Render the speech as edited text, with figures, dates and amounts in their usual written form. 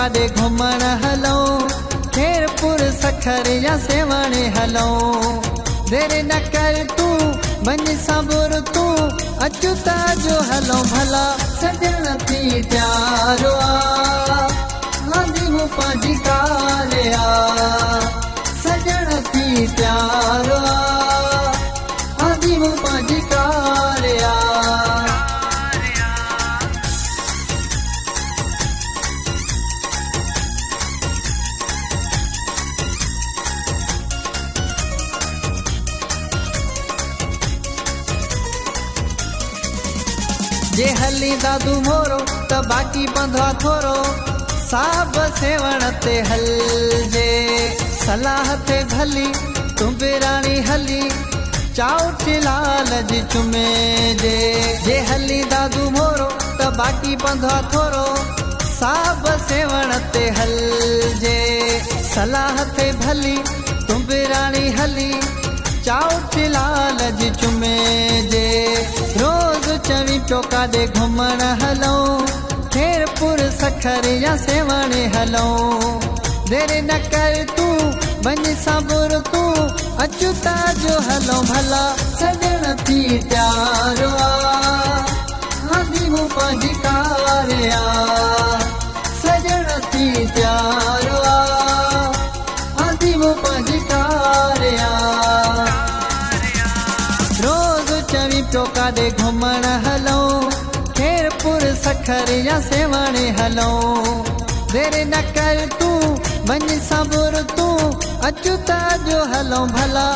काॾे घुमण हलूं, खेरपुर सखर या सेवाणे हलूं। देरि न कर तूं वञ सबुर तूं, अचूता जो हलूं भला सजण थी प्यारो आ, आंधी मूं पंहिंजी कार आ। सजण थी प्यारो आ, आंधी मूं पंहिंजी कार आ। जे हली दादू मोरो त बाकी बंधवा थोरो, साब सेवण ते हल जे सलाह ते भली तूं बिराणी हली, चाउट लाल जी चुमे जे हली दादू मोरो त बाकी बंधवा थोरो, साब सेवण ते हल जे सलाह ते भली तूं बिराणी हली, चाउट लाल जी चुमे जे। रोज चवी पियो काॾे घुमण हलूं, खेरपुर सखर या सेवाणे हलूं। देरि न कर तूं वञ सबुर तूं, अचूता जो हलूं भला सजण थी प्यारो आ, आंधी मूं पंहिंजी कार आ। सजण थी प्यारो आ, आंधी मूं पंहिंजी कार आ। रोज चवी पियो काॾे घुमण हलूं, खेरपुर सखर या सेवाणे हलूं। देरि न कर तूं वञ सबुर तूं, अचूता जो हलूं भला।